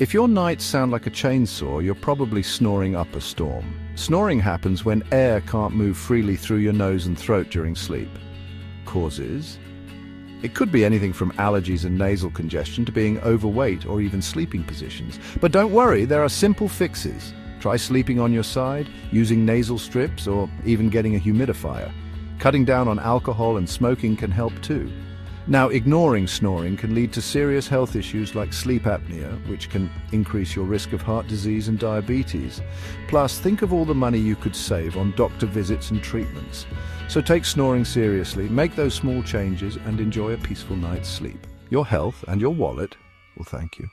If your nights sound like a chainsaw, you're probably snoring up a storm. Snoring happens when air can't move freely through your nose and throat during sleep. Causes? It could be anything from allergies and nasal congestion to being overweight or even sleeping positions. But don't worry, there are simple fixes. Try sleeping on your side, using nasal strips, or even getting a humidifier. Cutting down on alcohol and smoking can help too. Now, ignoring snoring can lead to serious health issues like sleep apnea, which can increase your risk of heart disease and diabetes. Plus, think of all the money you could save on doctor visits and treatments. So take snoring seriously, make those small changes, and enjoy a peaceful night's sleep. Your health and your wallet will thank you.